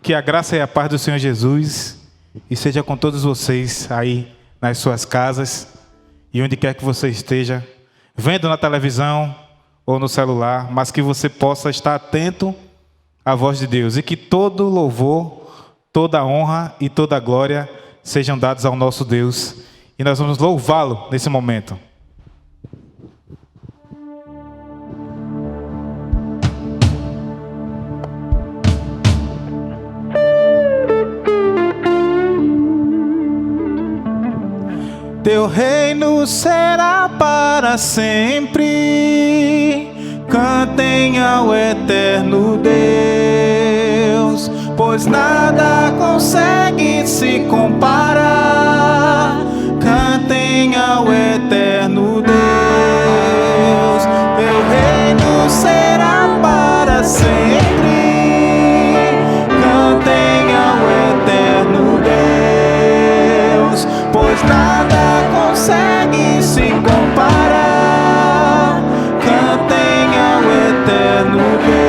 Que a graça e a paz do Senhor Jesus e seja com todos vocês aí nas suas casas e onde quer que você esteja, vendo na televisão ou no celular, mas que você possa estar atento à voz de Deus e que todo louvor, toda honra e toda glória sejam dados ao nosso Deus. E nós vamos louvá-lo nesse momento. Teu reino será para sempre. Cantem ao eterno Deus, pois nada consegue se comparar. Cantem ao eterno Deus. Teu reino será para sempre. Cantem ao eterno Deus, pois nada consegue se comparar. Cantem ao eterno Deus.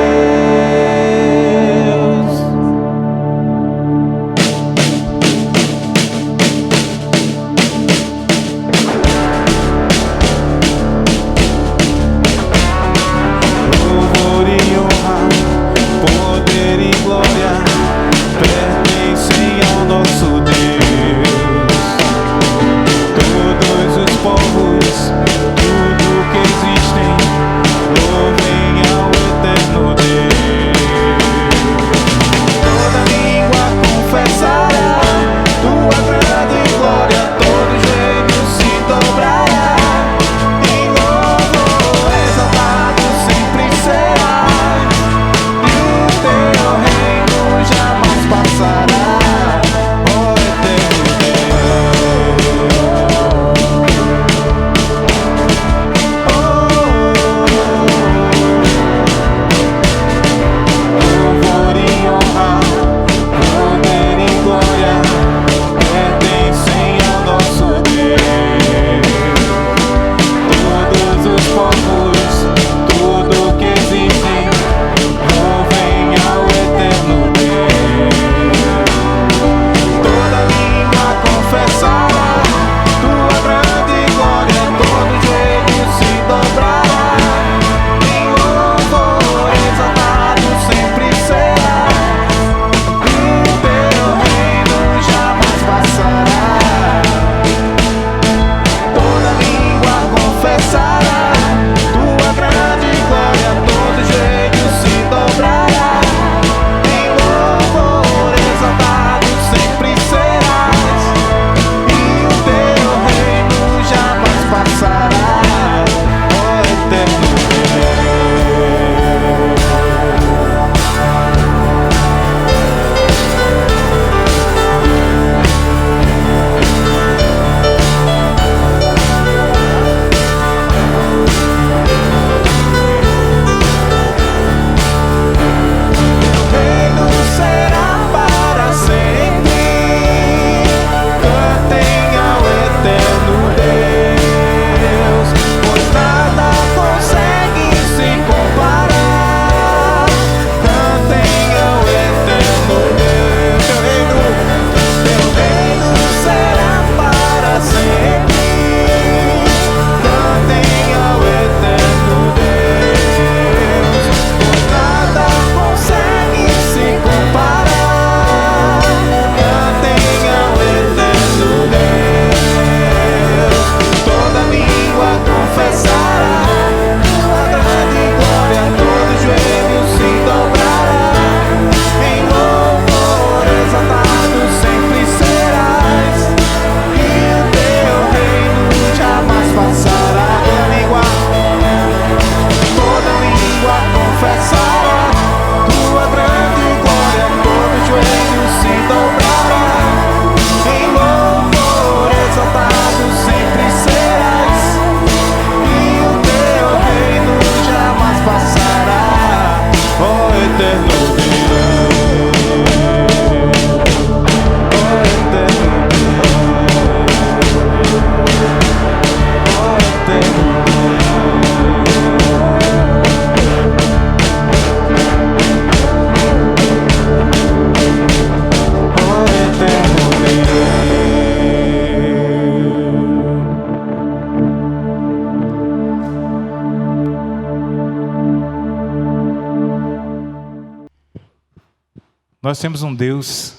Nós temos um Deus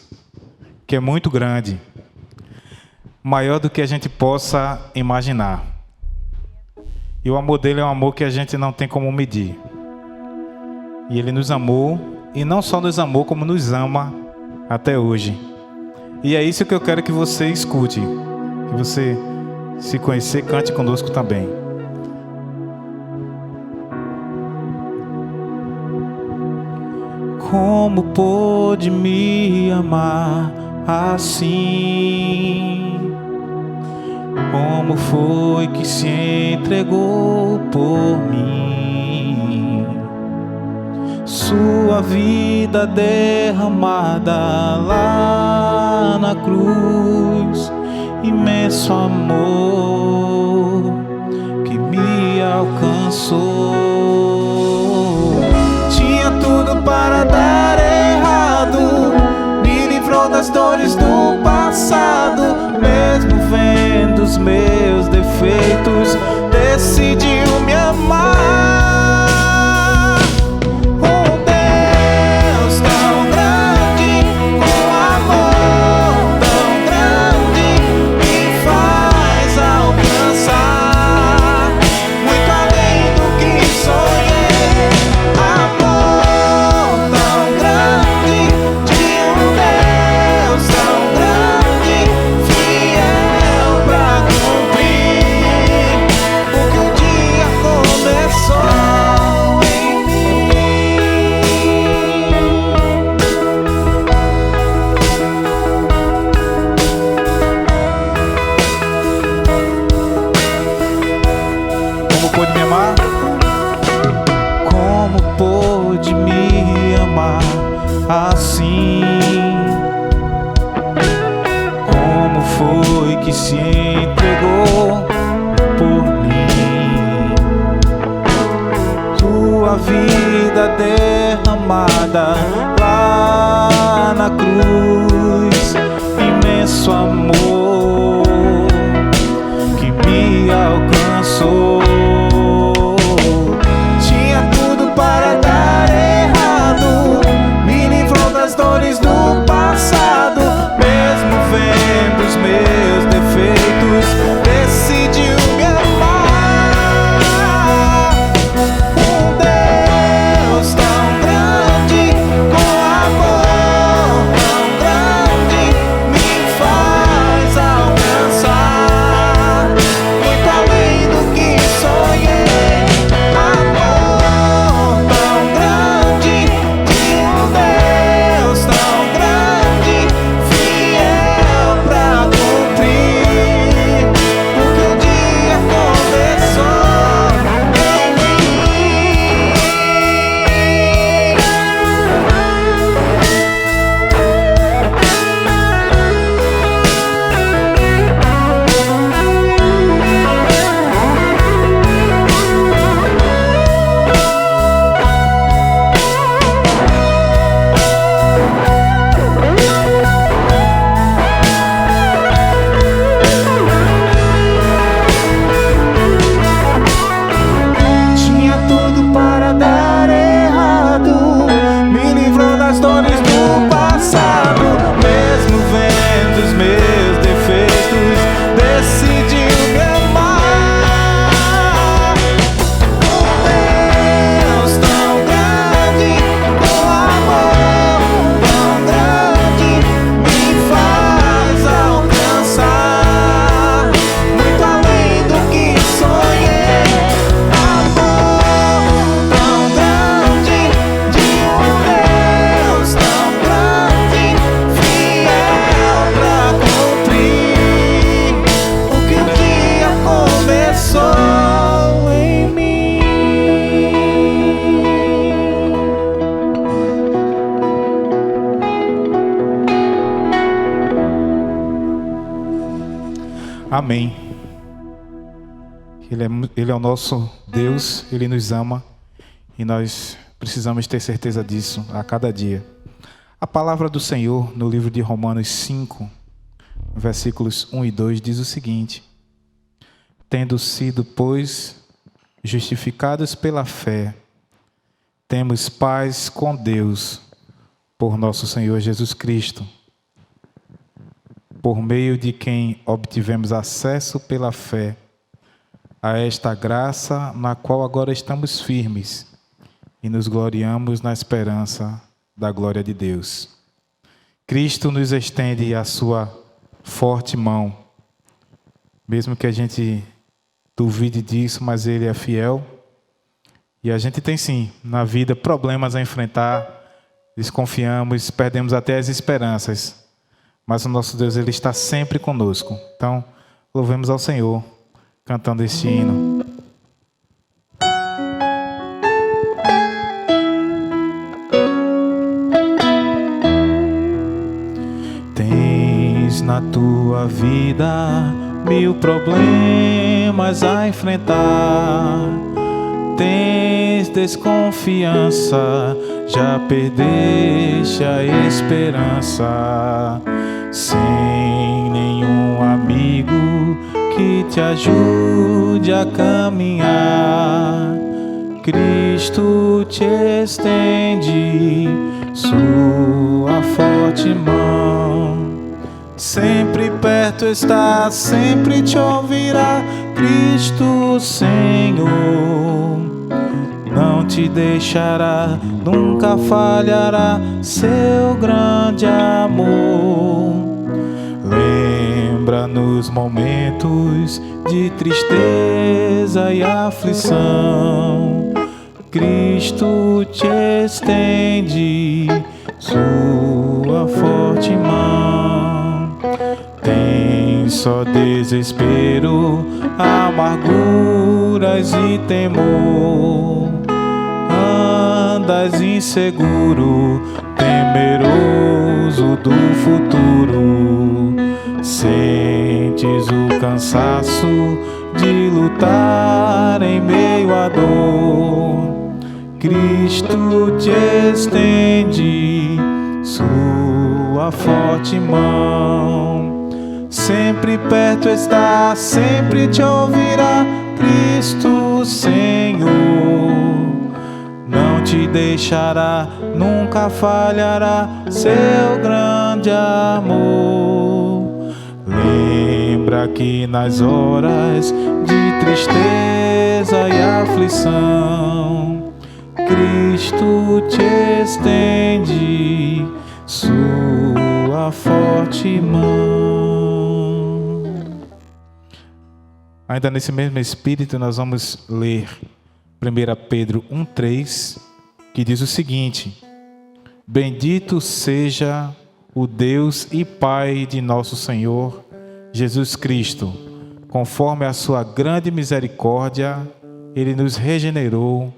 que é muito grande, maior do que a gente possa imaginar. E o amor dele é um amor que a gente não tem como medir. E ele nos amou, e não só nos amou, como nos ama até hoje. E é isso que eu quero que você escute, que você, se conhecer, cante conosco também. Como pôde me amar assim? Como foi que se entregou por mim? Sua vida derramada lá na cruz, imenso amor que me alcançou. Tinha tudo para dar errado, me livrou das dores do passado. Mesmo vendo os meus defeitos, decidiu me amar. Um Deus tão grande, com amor tão grande, me faz alcançar muito além do que sonhei. Amor tão grande, de um Deus tão grande, fiel pra cumprir o que um dia começou em mim. Como pôde me amar? Como pôde me amar assim? Como foi que se entregou por mim? Tua vida derramada lá na cruz, imenso amor que me alcançou. Tinha tudo para dar errado, me livrou das dores do passado. Mesmo vendo os meus defeitos, decidiu me amar. Um Deus tão grande, com amor tão grande, me faz alcançar muito além do que sonhei. Amor tão grande, de um Deus tão grande, fiel pra cumprir o que um dia começou em mim. Tinha tudo para dar errado, me livrou das dores do passado. Mesmo vendo os meus defeitos, decidiu me amar. Um Deus tão grande, com amor tão grande, me faz alcançar muito além do que sonhei. Amor tão grande, de um Deus tão grande, fiel pra cumprir o que um dia começou em mim. Amém. Ele é o nosso Deus, Ele nos ama e nós precisamos ter certeza disso a cada dia. A palavra do Senhor no livro de Romanos 5, versículos 1 e 2 diz o seguinte: tendo sido, pois, justificados pela fé, temos paz com Deus por nosso Senhor Jesus Cristo, por meio de quem obtivemos acesso pela fé a esta graça na qual agora estamos firmes e nos gloriamos na esperança da glória de Deus. Cristo nos estende a sua forte mão, mesmo que a gente duvide disso, mas Ele é fiel. E a gente tem sim, na vida, problemas a enfrentar, desconfiamos, perdemos até as esperanças, mas o nosso Deus, Ele está sempre conosco. Então, louvemos ao Senhor, cantando este hino. Tens na tua vida 1000 problemas a enfrentar. Tens desconfiança, já perdeste a esperança. Sem nenhum amigo que te ajude a caminhar, Cristo te estende sua forte mão. Sempre perto está, sempre te ouvirá, Cristo Senhor. Não te deixará, nunca falhará seu grande amor. Lembra nos momentos de tristeza e aflição, Cristo te estende sua forte mão. Tem só desespero, amarguras e temor. Andas inseguro, temeroso do futuro. Sentes o cansaço de lutar em meio à dor. Cristo te estende sua forte mão. Sempre perto está, sempre te ouvirá, Cristo Senhor. Não te deixará, nunca falhará seu grande amor. Lembra que nas horas de tristeza e aflição, Cristo te estende sua forte mão. Ainda nesse mesmo espírito, nós vamos ler 1 Pedro 1,3, que diz o seguinte: Bendito seja o Deus e Pai de nosso Senhor Jesus Cristo, conforme a sua grande misericórdia, Ele nos regenerou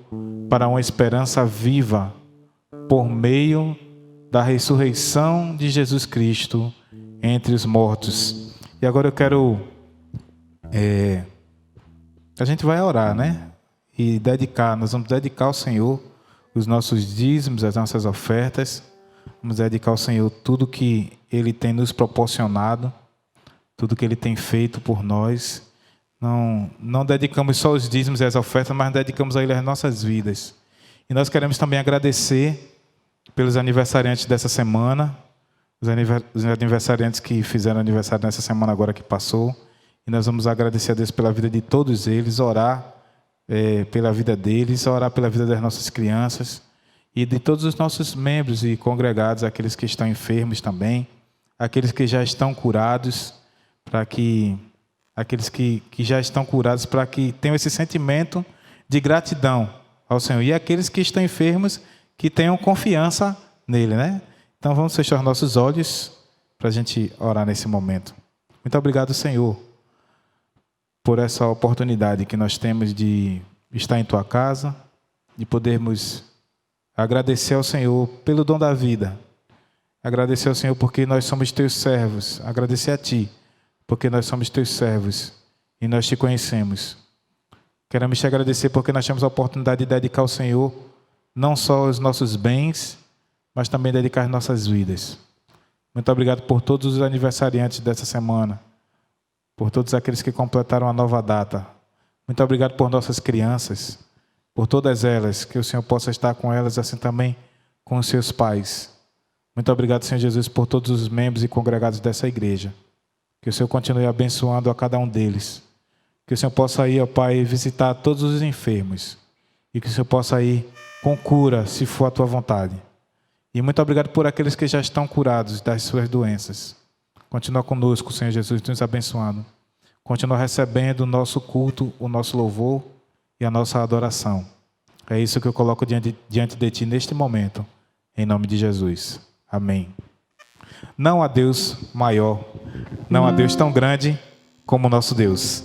para uma esperança viva, por meio da ressurreição de Jesus Cristo entre os mortos. E agora eu quero... a gente vai orar, né? E nós vamos dedicar ao Senhor os nossos dízimos, as nossas ofertas. Vamos dedicar ao Senhor tudo que Ele tem nos proporcionado, tudo que Ele tem feito por nós. Não dedicamos só os dízimos e as ofertas, mas dedicamos a Ele as nossas vidas. E nós queremos também agradecer pelos aniversariantes dessa semana, os aniversariantes que fizeram aniversário nessa semana agora que passou. E nós vamos agradecer a Deus pela vida de todos eles, orar pela vida deles, orar pela vida das nossas crianças e de todos os nossos membros e congregados, aqueles que estão enfermos também, aqueles que já estão curados, aqueles que já estão curados, para que tenham esse sentimento de gratidão ao Senhor. E aqueles que estão enfermos, que tenham confiança nele, né? Então vamos fechar nossos olhos para a gente orar nesse momento. Muito obrigado, Senhor, por essa oportunidade que nós temos de estar em Tua casa, de podermos agradecer ao Senhor pelo dom da vida, agradecer ao Senhor porque nós somos Teus servos, agradecer a Ti porque nós somos Teus servos e nós Te conhecemos. Queremos Te agradecer porque nós temos a oportunidade de dedicar ao Senhor não só os nossos bens, mas também dedicar as nossas vidas. Muito obrigado por todos os aniversariantes dessa semana, por todos aqueles que completaram a nova data. Muito obrigado por nossas crianças, por todas elas, que o Senhor possa estar com elas, assim também com os seus pais. Muito obrigado, Senhor Jesus, por todos os membros e congregados dessa igreja. Que o Senhor continue abençoando a cada um deles. Que o Senhor possa ir, ó Pai, visitar todos os enfermos. E que o Senhor possa ir com cura, se for a tua vontade. E muito obrigado por aqueles que já estão curados das suas doenças. Continua conosco, Senhor Jesus, nos abençoando. Continua recebendo o nosso culto, o nosso louvor e a nossa adoração. É isso que eu coloco diante de Ti neste momento, em nome de Jesus. Amém. Não há Deus maior, não há Deus tão grande como o nosso Deus.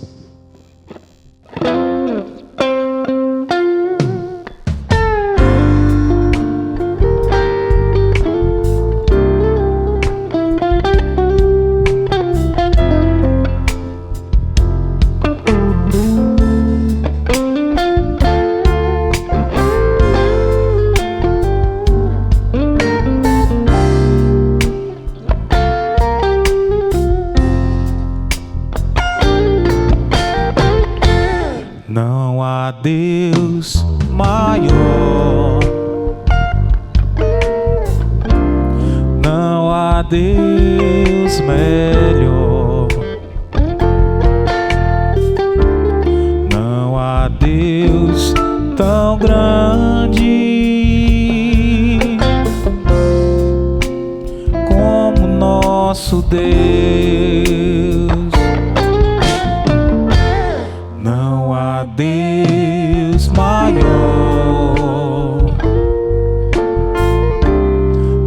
Não há Deus maior, não há Deus melhor, não há Deus tão grande como nosso Deus. Não há Deus maior,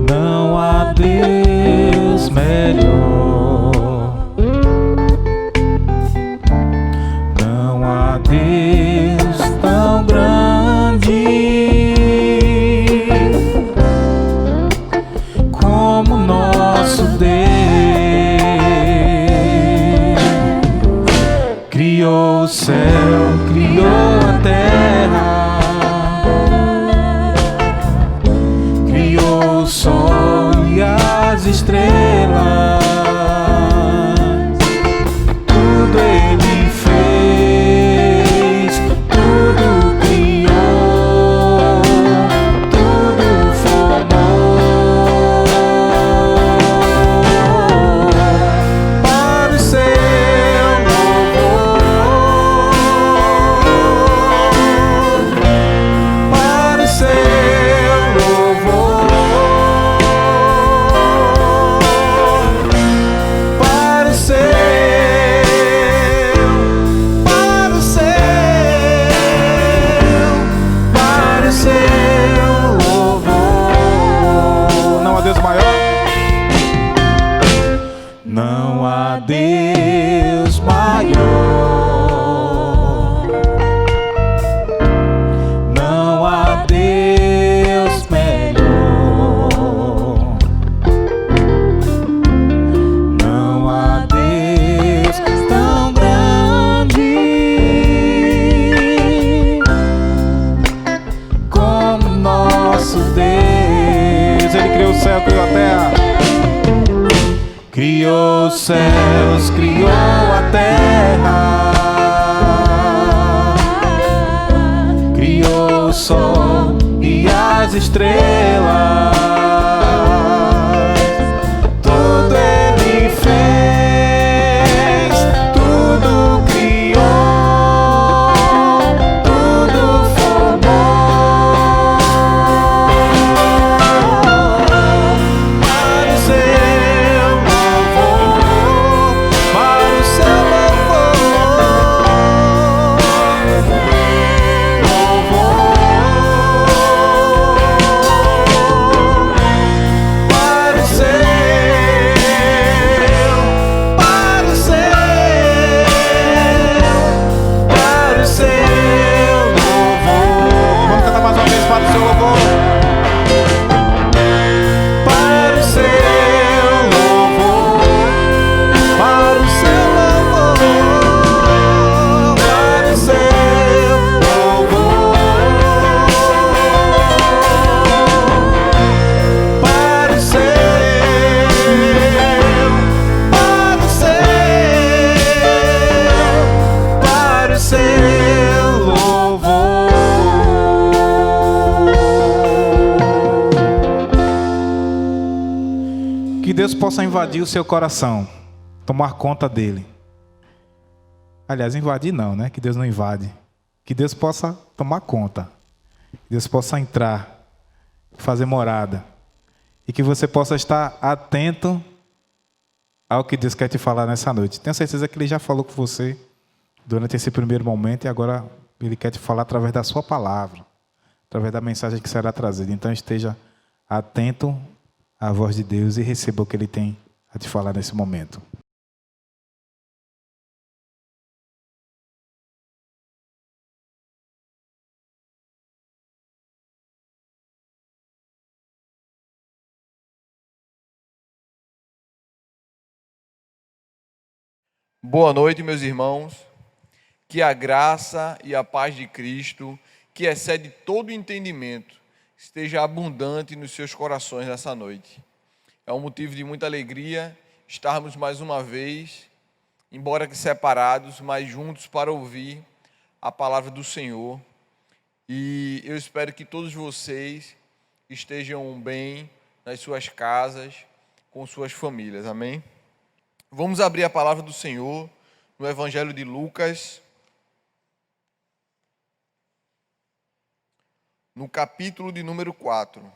não há Deus melhor, não há Deus tão grande como nosso Deus. Criou o céu, criou a terra, criou o sol e as estrelas, tudo Ele fez, tudo criou, tudo formou para o seu não há Deus maior, não há Deus melhor, não há Deus tão grande como nosso Deus. Ele criou o céu, criou a terra, criou os céus, criou a terra, criou o sol e as estrelas, tudo Ele fez, tudo criou, tudo formou para o seu louvor, para o seu louvor. Deus possa invadir o seu coração, tomar conta dele. Aliás, invadir não, né? Que Deus não invade. Que Deus possa tomar conta. Que Deus possa entrar, fazer morada. E que você possa estar atento ao que Deus quer te falar nessa noite. Tenho certeza que Ele já falou com você durante esse primeiro momento e agora Ele quer te falar através da sua palavra, através da mensagem que será trazida. Então esteja atento à voz de Deus e receba o que Ele tem a te falar nesse momento. Boa noite, meus irmãos. Que a graça e a paz de Cristo, que excede todo entendimento, esteja abundante nos seus corações nessa noite. É um motivo de muita alegria estarmos mais uma vez, embora que separados, mas juntos para ouvir a palavra do Senhor. E eu espero que todos vocês estejam bem nas suas casas, com suas famílias. Amém? Vamos abrir a palavra do Senhor no Evangelho de Lucas, no capítulo de número 4.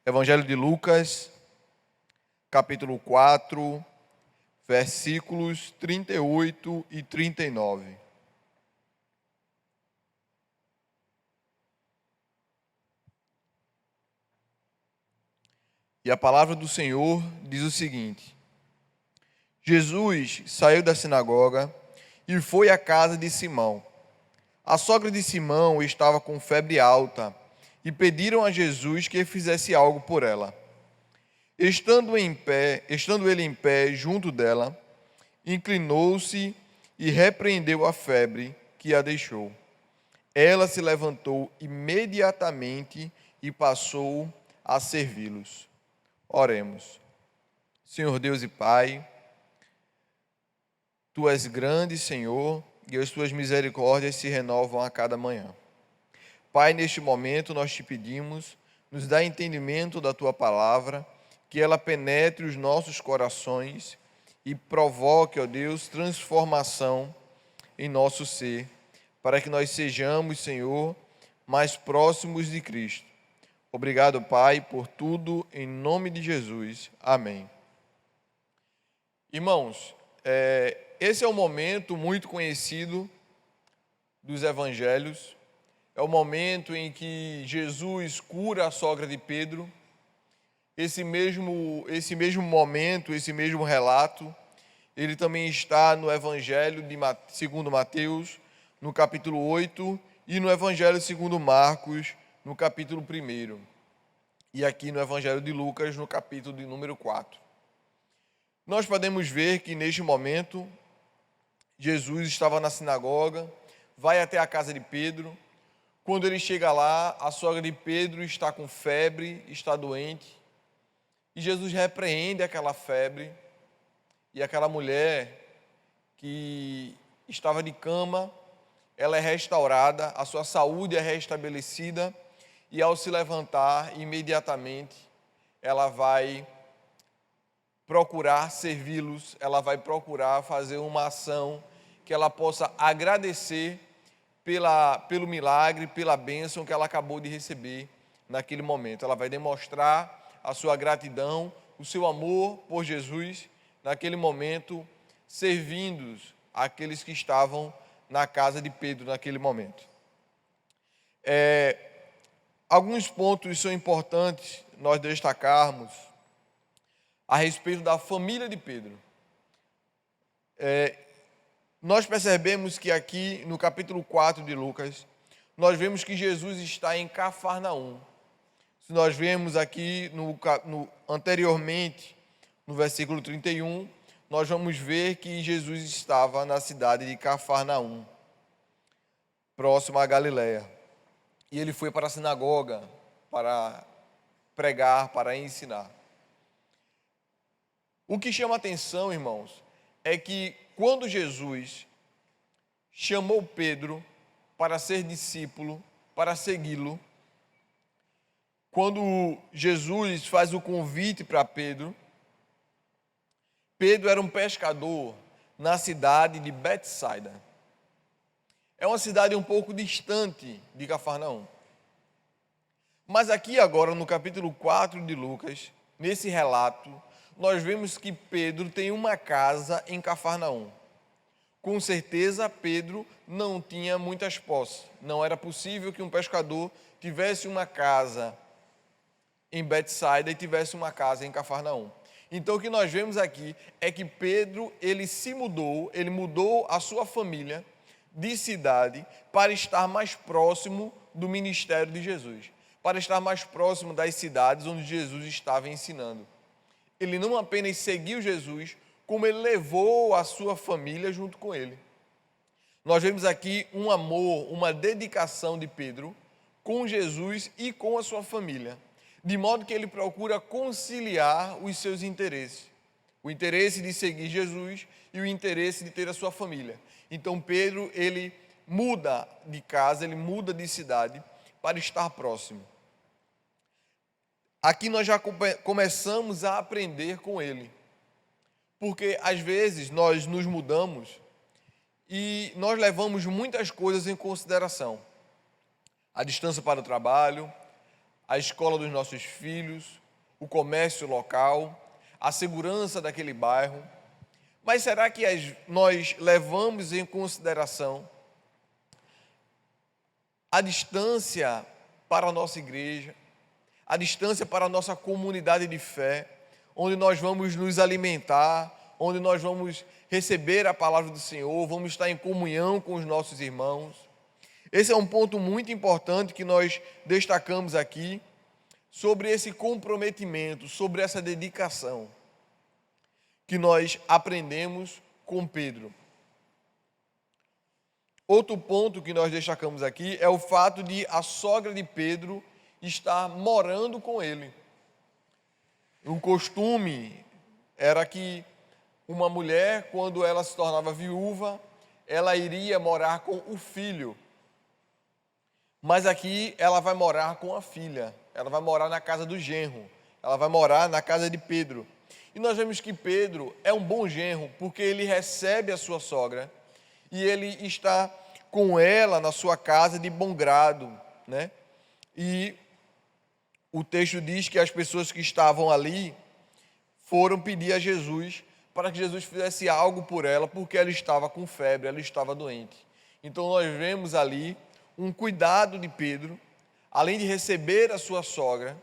Evangelho de Lucas, capítulo 4, versículos 38 e 39. E a palavra do Senhor diz o seguinte: Jesus saiu da sinagoga e foi à casa de Simão. A sogra de Simão estava com febre alta e pediram a Jesus que fizesse algo por ela. Estando ele em pé junto dela, inclinou-se e repreendeu a febre que a deixou. Ela se levantou imediatamente e passou a servi-los. Oremos. Senhor Deus e Pai, Tu és grande, Senhor, e as Tuas misericórdias se renovam a cada manhã. Pai, neste momento nós te pedimos, nos dá entendimento da Tua palavra, que ela penetre os nossos corações e provoque, ó Deus, transformação em nosso ser, para que nós sejamos, Senhor, mais próximos de Cristo. Obrigado, Pai, por tudo, em nome de Jesus. Amém. Irmãos, esse é um momento muito conhecido dos evangelhos. É o momento em que Jesus cura a sogra de Pedro. Esse mesmo momento, esse mesmo relato, ele também está no Evangelho segundo Mateus, no capítulo 8, e no Evangelho segundo Marcos, no capítulo 1. E aqui no Evangelho de Lucas, no capítulo de número 4. Nós podemos ver que neste momento, Jesus estava na sinagoga, vai até a casa de Pedro. Quando ele chega lá, a sogra de Pedro está com febre, está doente. E Jesus repreende aquela febre. E aquela mulher que estava de cama, ela é restaurada, a sua saúde é restabelecida. E ao se levantar, imediatamente, ela vai procurar servi-los, ela vai procurar fazer uma ação que ela possa agradecer pelo milagre, pela bênção que ela acabou de receber naquele momento. Ela vai demonstrar a sua gratidão, o seu amor por Jesus, naquele momento, servindo aqueles que estavam na casa de Pedro naquele momento. Alguns pontos são importantes nós destacarmos a respeito da família de Pedro. Nós percebemos que aqui no capítulo 4 de Lucas, nós vemos que Jesus está em Cafarnaum. Se nós vemos aqui anteriormente, no versículo 31, nós vamos ver que Jesus estava na cidade de Cafarnaum, próximo à Galileia. E ele foi para a sinagoga para pregar, para ensinar. O que chama atenção, irmãos, é que quando Jesus chamou Pedro para ser discípulo, para segui-lo. Quando Jesus faz o convite para Pedro, Pedro era um pescador na cidade de Betsaida. É uma cidade um pouco distante de Cafarnaum. Mas aqui agora, no capítulo 4 de Lucas, nesse relato, nós vemos que Pedro tem uma casa em Cafarnaum. Com certeza, Pedro não tinha muitas posses. Não era possível que um pescador tivesse uma casa em Betsaida e tivesse uma casa em Cafarnaum. Então, o que nós vemos aqui é que Pedro, ele mudou a sua família de cidade para estar mais próximo do ministério de Jesus, para estar mais próximo das cidades onde Jesus estava ensinando. Ele não apenas seguiu Jesus, como ele levou a sua família junto com ele. Nós vemos aqui um amor, uma dedicação de Pedro com Jesus e com a sua família, de modo que ele procura conciliar os seus interesses, o interesse de seguir Jesus e o interesse de ter a sua família. Então Pedro, ele muda de casa, ele muda de cidade para estar próximo. Aqui nós já começamos a aprender com ele, porque às vezes nós nos mudamos e nós levamos muitas coisas em consideração. A distância para o trabalho, a escola dos nossos filhos, o comércio local, a segurança daquele bairro. Mas será que nós levamos em consideração a distância para a nossa igreja, a distância para a nossa comunidade de fé, onde nós vamos nos alimentar, onde nós vamos receber a palavra do Senhor, vamos estar em comunhão com os nossos irmãos? Esse é um ponto muito importante que nós destacamos aqui, sobre esse comprometimento, sobre essa dedicação que nós aprendemos com Pedro. Outro ponto que nós destacamos aqui é o fato de a sogra de Pedro estar morando com ele. Um costume era que uma mulher, quando ela se tornava viúva, ela iria morar com o filho. Mas aqui ela vai morar com a filha, ela vai morar na casa do genro, ela vai morar na casa de Pedro. E nós vemos que Pedro é um bom genro, porque ele recebe a sua sogra e ele está com ela na sua casa de bom grado, né? E o texto diz que as pessoas que estavam ali foram pedir a Jesus para que Jesus fizesse algo por ela, porque ela estava com febre, ela estava doente. Então nós vemos ali um cuidado de Pedro, além de receber a sua sogra,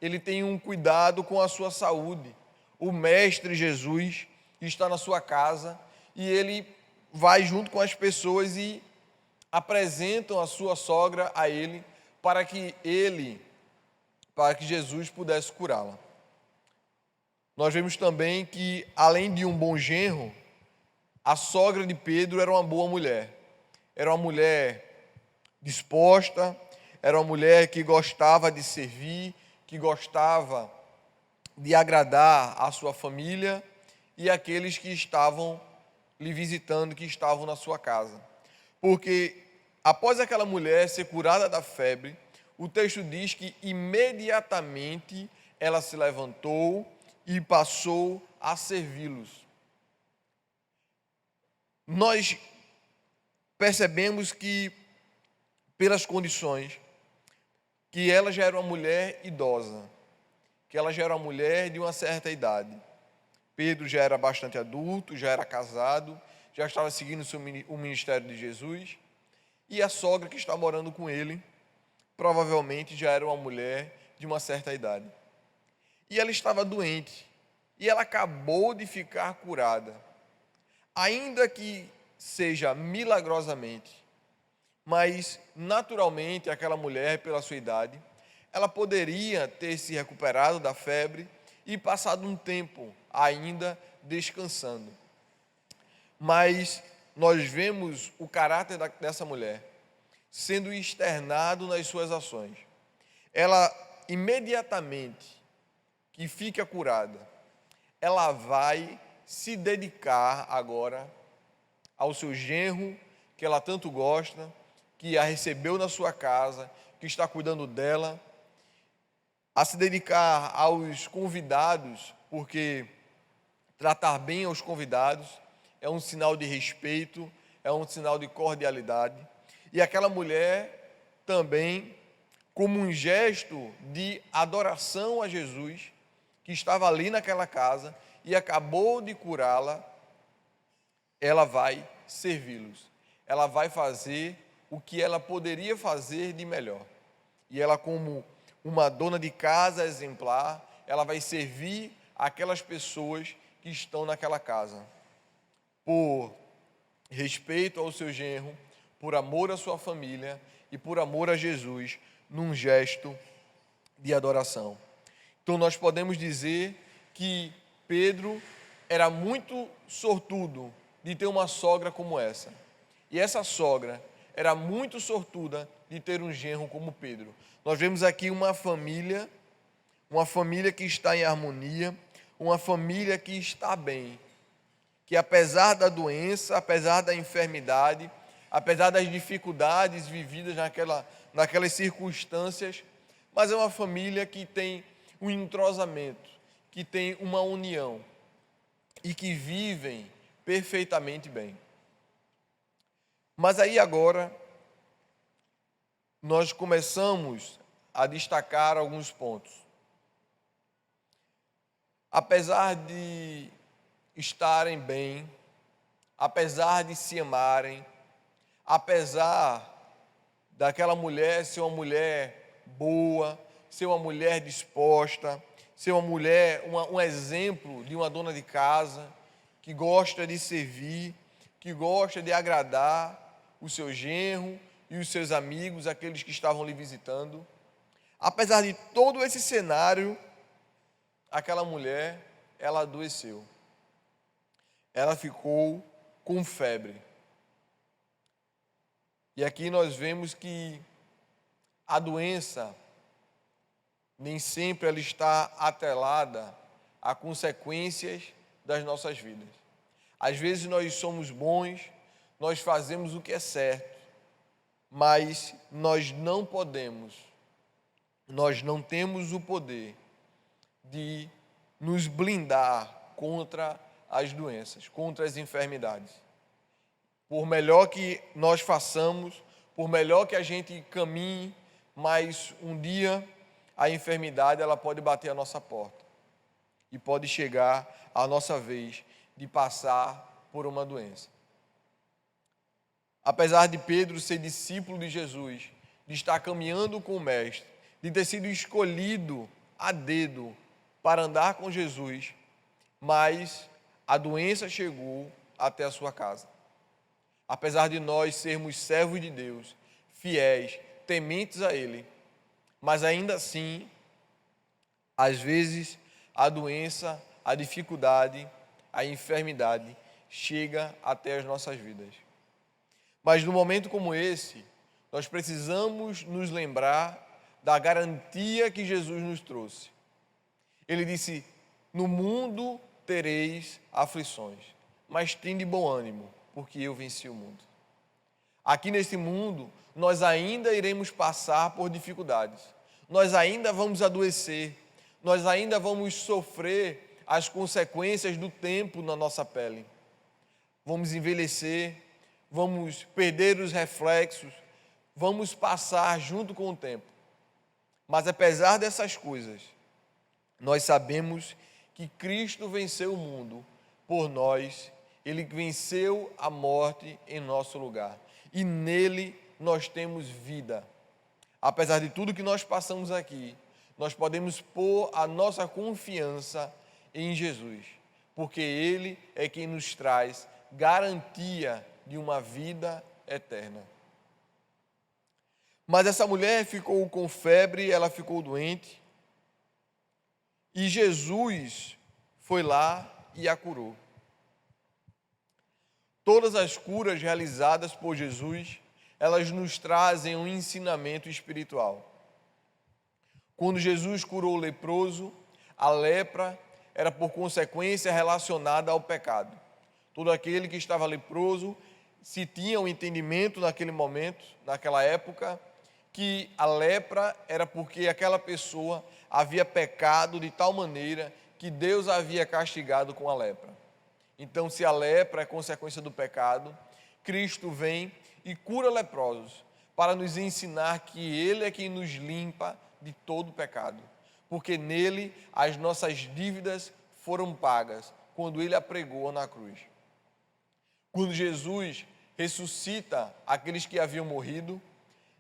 ele tem um cuidado com a sua saúde. O Mestre Jesus está na sua casa e ele vai junto com as pessoas e apresentam a sua sogra a ele para que Jesus pudesse curá-la. Nós vemos também que, além de um bom genro, a sogra de Pedro era uma boa mulher. Era uma mulher disposta, era uma mulher que gostava de servir, que gostava de agradar a sua família e aqueles que estavam lhe visitando, que estavam na sua casa. Porque após aquela mulher ser curada da febre, o texto diz que imediatamente ela se levantou e passou a servi-los. Nós percebemos que, pelas condições, que ela já era uma mulher idosa, que ela já era uma mulher de uma certa idade. Pedro já era bastante adulto, já era casado, já estava seguindo o ministério de Jesus, e a sogra que está morando com ele, provavelmente já era uma mulher de uma certa idade. E ela estava doente, e ela acabou de ficar curada, ainda que seja milagrosamente, mas naturalmente aquela mulher, pela sua idade, ela poderia ter se recuperado da febre e passado um tempo ainda descansando. Mas nós vemos o caráter dessa mulher sendo externado nas suas ações. Ela, imediatamente que fica curada, ela vai se dedicar agora ao seu genro, que ela tanto gosta, que a recebeu na sua casa, que está cuidando dela, a se dedicar aos convidados, porque tratar bem aos convidados é um sinal de respeito, é um sinal de cordialidade. E aquela mulher também, como um gesto de adoração a Jesus, que estava ali naquela casa e acabou de curá-la, ela vai servi-los. Ela vai fazer o que ela poderia fazer de melhor. E ela, como uma dona de casa exemplar, ela vai servir aquelas pessoas que estão naquela casa. Por respeito ao seu genro, por amor à sua família e por amor a Jesus, num gesto de adoração. Então nós podemos dizer que Pedro era muito sortudo de ter uma sogra como essa. E essa sogra era muito sortuda de ter um genro como Pedro. Nós vemos aqui uma família que está em harmonia, uma família que está bem, que apesar da doença, apesar da enfermidade, apesar das dificuldades vividas naquelas circunstâncias, mas é uma família que tem um entrosamento, que tem uma união e que vivem perfeitamente bem. Mas aí agora nós começamos a destacar alguns pontos. Apesar de estarem bem, apesar de se amarem, apesar daquela mulher ser uma mulher boa, ser uma mulher disposta, ser uma mulher, um exemplo de uma dona de casa, que gosta de servir, que gosta de agradar o seu genro e os seus amigos, aqueles que estavam lhe visitando. Apesar de todo esse cenário, aquela mulher, ela adoeceu. Ela ficou com febre. E aqui nós vemos que a doença nem sempre ela está atrelada a consequências das nossas vidas. Às vezes nós somos bons, nós fazemos o que é certo, mas nós não temos o poder de nos blindar contra as doenças, contra as enfermidades. Por melhor que nós façamos, por melhor que a gente caminhe, mas um dia a enfermidade ela pode bater a nossa porta e pode chegar a nossa vez de passar por uma doença. Apesar de Pedro ser discípulo de Jesus, de estar caminhando com o Mestre, de ter sido escolhido a dedo para andar com Jesus, mas a doença chegou até a sua casa. Apesar de nós sermos servos de Deus, fiéis, tementes a Ele, mas ainda assim, às vezes, a doença, a dificuldade, a enfermidade chega até as nossas vidas. Mas num momento como esse, nós precisamos nos lembrar da garantia que Jesus nos trouxe. Ele disse: no mundo tereis aflições, mas tende bom ânimo, porque eu venci o mundo. Aqui nesse mundo, nós ainda iremos passar por dificuldades, nós ainda vamos adoecer, nós ainda vamos sofrer as consequências do tempo na nossa pele. Vamos envelhecer, vamos perder os reflexos, vamos passar junto com o tempo. Mas apesar dessas coisas, nós sabemos que Cristo venceu o mundo por nós, Ele venceu a morte em nosso lugar. E nele nós temos vida. Apesar de tudo que nós passamos aqui, nós podemos pôr a nossa confiança em Jesus, porque Ele é quem nos traz garantia de uma vida eterna. Mas essa mulher ficou com febre, ela ficou doente, e Jesus foi lá e a curou. Todas as curas realizadas por Jesus, elas nos trazem um ensinamento espiritual. Quando Jesus curou o leproso, a lepra era por consequência relacionada ao pecado. Todo aquele que estava leproso se tinha um entendimento naquele momento, naquela época, que a lepra era porque aquela pessoa havia pecado de tal maneira que Deus havia castigado com a lepra. Então, se a lepra é consequência do pecado, Cristo vem e cura leprosos para nos ensinar que Ele é quem nos limpa de todo pecado, porque nele as nossas dívidas foram pagas quando Ele a pregou na cruz. Quando Jesus ressuscita aqueles que haviam morrido,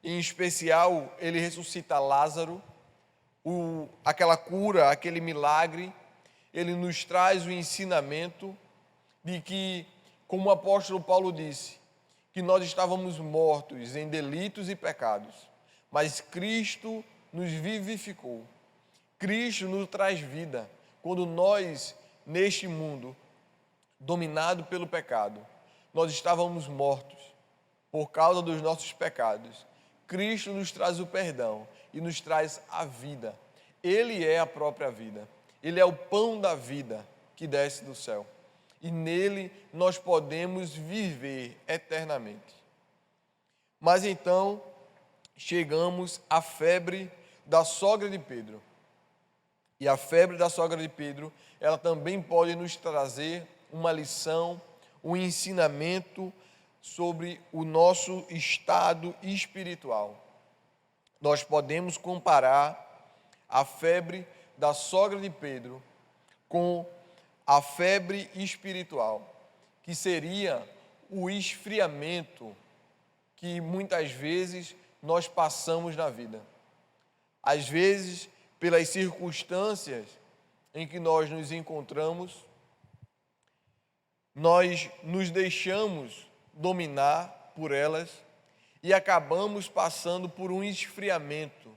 em especial Ele ressuscita Lázaro, aquela cura, aquele milagre, Ele nos traz o ensinamento de que, como o apóstolo Paulo disse, que nós estávamos mortos em delitos e pecados, mas Cristo nos vivificou. Cristo nos traz vida. Quando nós, neste mundo, dominado pelo pecado, nós estávamos mortos por causa dos nossos pecados. Cristo nos traz o perdão e nos traz a vida. Ele é a própria vida. Ele é o pão da vida que desce do céu. E nele nós podemos viver eternamente. Mas então, chegamos à febre da sogra de Pedro. E a febre da sogra de Pedro, ela também pode nos trazer uma lição, um ensinamento sobre o nosso estado espiritual. Nós podemos comparar a febre da sogra de Pedro com a febre espiritual, que seria o esfriamento que muitas vezes nós passamos na vida. Às vezes, pelas circunstâncias em que nós nos encontramos, nós nos deixamos dominar por elas e acabamos passando por um esfriamento,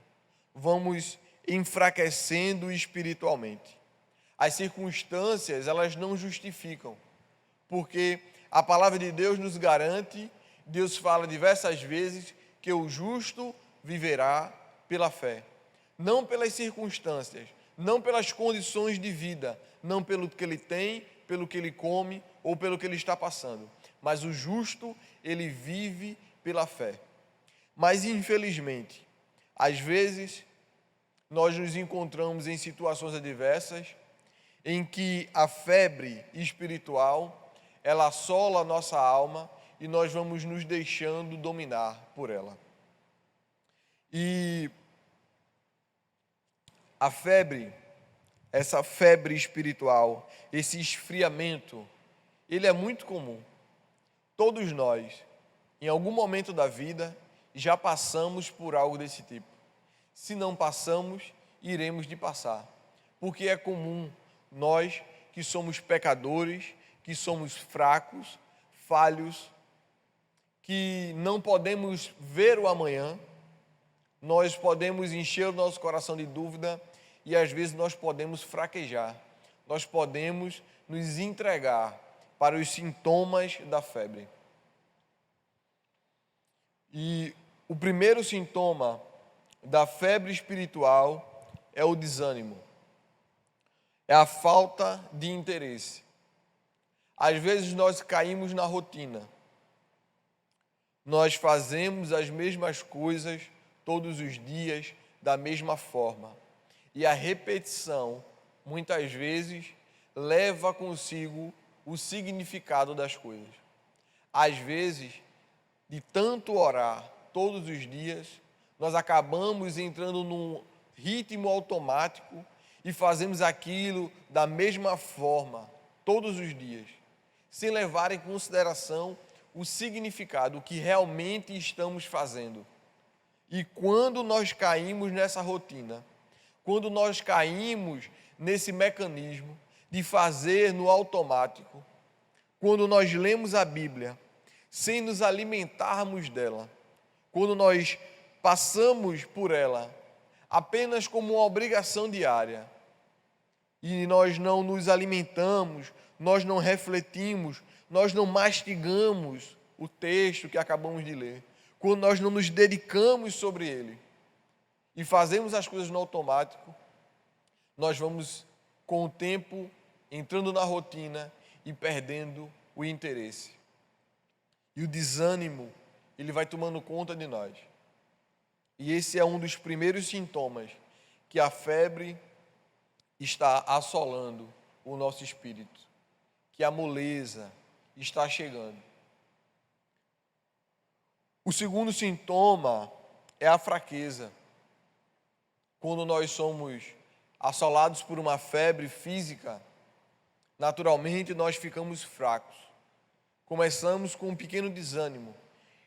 vamos enfraquecendo espiritualmente. As circunstâncias, elas não justificam, porque a palavra de Deus nos garante, Deus fala diversas vezes que o justo viverá pela fé. Não pelas circunstâncias, não pelas condições de vida, não pelo que ele tem, pelo que ele come ou pelo que ele está passando. Mas o justo, ele vive pela fé. Mas infelizmente, às vezes, nós nos encontramos em situações adversas em que a febre espiritual, ela assola a nossa alma e nós vamos nos deixando dominar por ela. E a febre, essa febre espiritual, esse esfriamento, ele é muito comum. Todos nós, em algum momento da vida, já passamos por algo desse tipo. Se não passamos, iremos de passar. Porque é comum nós que somos pecadores, que somos fracos, falhos, que não podemos ver o amanhã, nós podemos encher o nosso coração de dúvida e às vezes nós podemos fraquejar, nós podemos nos entregar para os sintomas da febre. E o primeiro sintoma da febre espiritual é o desânimo, é a falta de interesse. Às vezes nós caímos na rotina, nós fazemos as mesmas coisas todos os dias da mesma forma. E a repetição, muitas vezes, leva consigo o significado das coisas. Às vezes, de tanto orar todos os dias, nós acabamos entrando num ritmo automático e fazemos aquilo da mesma forma todos os dias, sem levar em consideração o significado, o que realmente estamos fazendo. E quando nós caímos nessa rotina, quando nós caímos nesse mecanismo de fazer no automático, quando nós lemos a Bíblia sem nos alimentarmos dela, quando nós passamos por ela apenas como uma obrigação diária e nós não nos alimentamos, nós não refletimos, nós não mastigamos o texto que acabamos de ler, quando nós não nos dedicamos sobre ele e fazemos as coisas no automático, nós vamos, com o tempo, entrando na rotina e perdendo o interesse. E o desânimo, ele vai tomando conta de nós. E esse é um dos primeiros sintomas que a febre está assolando o nosso espírito, que a moleza está chegando. O segundo sintoma é a fraqueza. Quando nós somos assolados por uma febre física, naturalmente nós ficamos fracos. Começamos com um pequeno desânimo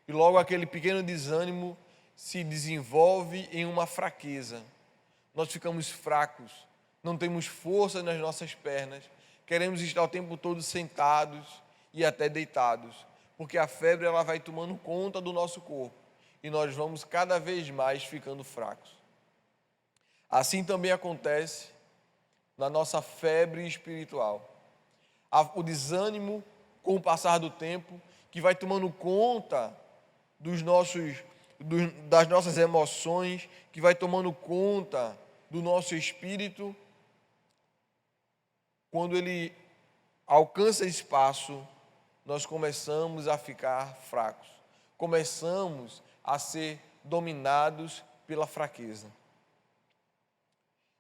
e logo aquele pequeno desânimo se desenvolve em uma fraqueza. Nós ficamos fracos, não temos força nas nossas pernas, queremos estar o tempo todo sentados e até deitados, porque a febre ela vai tomando conta do nosso corpo e nós vamos cada vez mais ficando fracos. Assim também acontece na nossa febre espiritual. O desânimo, com o passar do tempo, que vai tomando conta das nossas emoções, que vai tomando conta do nosso espírito. Quando ele alcança espaço, nós começamos a ficar fracos, começamos a ser dominados pela fraqueza.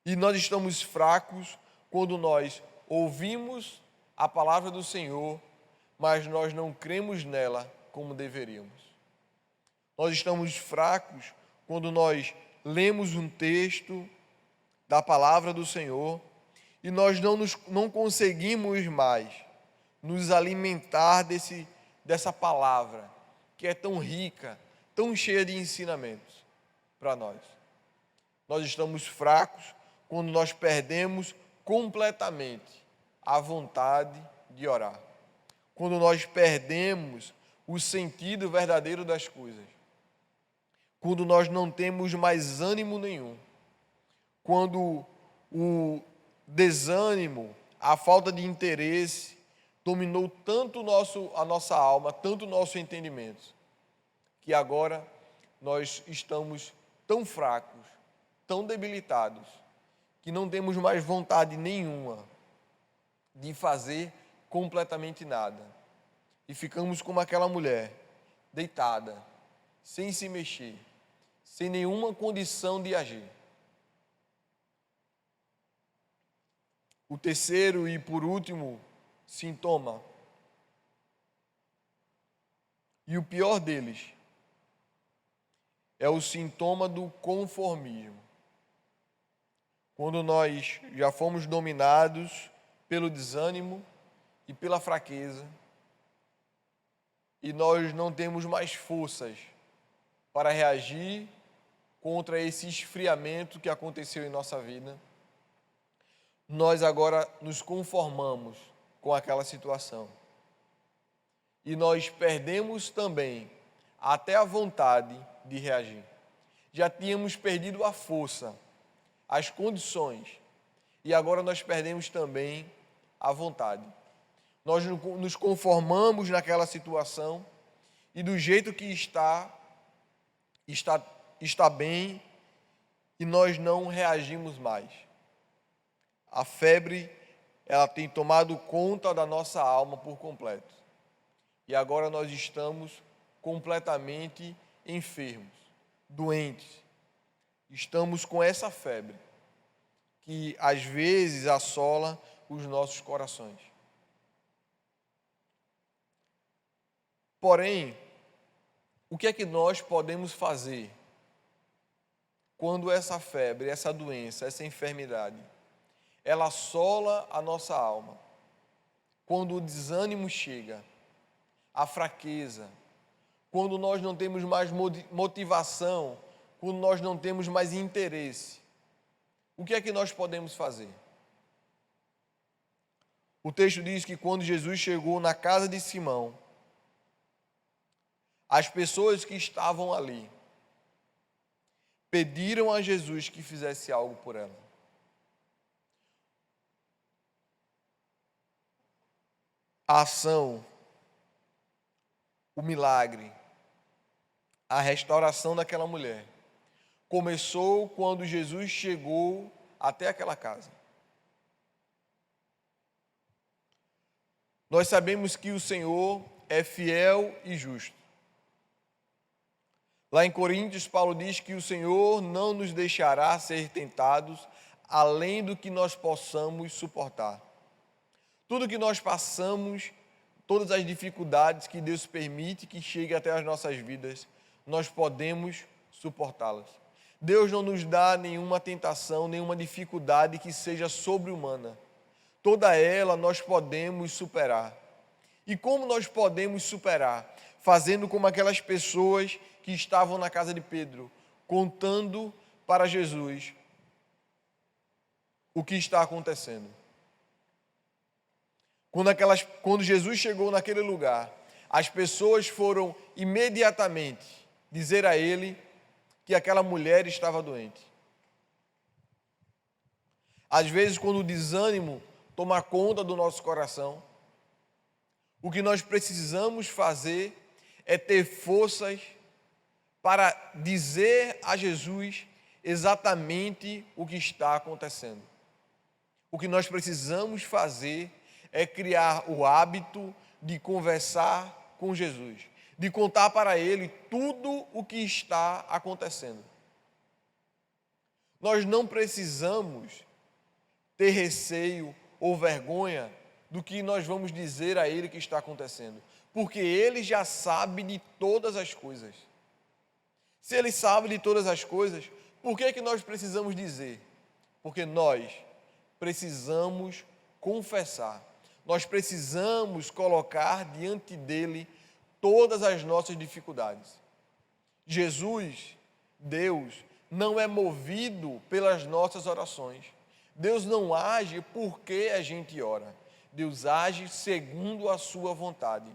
E nós estamos fracos quando nós ouvimos a palavra do Senhor, mas nós não cremos nela como deveríamos. Nós estamos fracos quando nós lemos um texto da palavra do Senhor e nós não conseguimos mais nos alimentar dessa palavra que é tão rica, tão cheia de ensinamentos para nós. Nós estamos fracos quando nós perdemos completamente a vontade de orar. Quando nós perdemos o sentido verdadeiro das coisas. Quando nós não temos mais ânimo nenhum. Quando o desânimo, a falta de interesse, dominou tanto a nossa alma, tanto o nosso entendimento, que agora nós estamos tão fracos, tão debilitados, que não temos mais vontade nenhuma de fazer completamente nada. E ficamos como aquela mulher, deitada, sem se mexer, sem nenhuma condição de agir. O terceiro e por último sintoma, e o pior deles, é o sintoma do conformismo. Quando nós já fomos dominados pelo desânimo e pela fraqueza, e nós não temos mais forças para reagir contra esse esfriamento que aconteceu em nossa vida, nós agora nos conformamos com aquela situação. E nós perdemos também até a vontade de reagir. Já tínhamos perdido a força, as condições, e agora nós perdemos também a vontade. Nós nos conformamos naquela situação e do jeito que está bem e nós não reagimos mais. A febre, ela tem tomado conta da nossa alma por completo. E agora nós estamos completamente enfermos, doentes. Estamos com essa febre que às vezes assola os nossos corações. Porém, o que é que nós podemos fazer quando essa febre, essa doença, essa enfermidade, ela assola a nossa alma? Quando o desânimo chega, a fraqueza, quando nós não temos mais motivação, quando nós não temos mais interesse, o que é que nós podemos fazer? O texto diz que quando Jesus chegou na casa de Simão, as pessoas que estavam ali pediram a Jesus que fizesse algo por ela. A ação, o milagre, a restauração daquela mulher começou quando Jesus chegou até aquela casa. Nós sabemos que o Senhor é fiel e justo. Lá em Coríntios, Paulo diz que o Senhor não nos deixará ser tentados além do que nós possamos suportar. Tudo que nós passamos, todas as dificuldades que Deus permite que chegue até as nossas vidas, nós podemos suportá-las. Deus não nos dá nenhuma tentação, nenhuma dificuldade que seja sobre-humana. Toda ela nós podemos superar. E como nós podemos superar? Fazendo como aquelas pessoas que estavam na casa de Pedro, contando para Jesus o que está acontecendo. Quando Jesus chegou naquele lugar, as pessoas foram imediatamente dizer a ele que aquela mulher estava doente. Às vezes, quando o desânimo toma conta do nosso coração, o que nós precisamos fazer é ter forças para dizer a Jesus exatamente o que está acontecendo. O que nós precisamos fazer é criar o hábito de conversar com Jesus, de contar para Ele tudo o que está acontecendo. Nós não precisamos ter receio ou vergonha do que nós vamos dizer a Ele que está acontecendo, porque Ele já sabe de todas as coisas. Se Ele sabe de todas as coisas, por que nós precisamos dizer? Porque nós precisamos confessar. Nós precisamos colocar diante dele todas as nossas dificuldades. Jesus, Deus, não é movido pelas nossas orações. Deus não age porque a gente ora. Deus age segundo a sua vontade.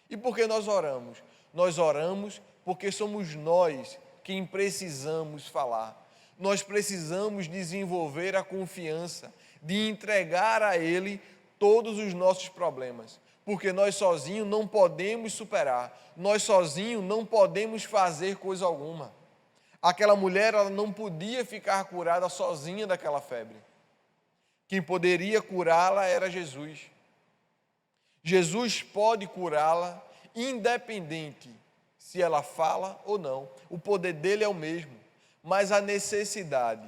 E por que nós oramos? Nós oramos porque somos nós quem precisamos falar. Nós precisamos desenvolver a confiança de entregar a Ele todos os nossos problemas, porque nós sozinhos não podemos superar, nós sozinhos não podemos fazer coisa alguma. Aquela mulher, ela não podia ficar curada sozinha daquela febre. Quem poderia curá-la era Jesus. Jesus pode curá-la independente se ela fala ou não. O poder dele é o mesmo, mas a necessidade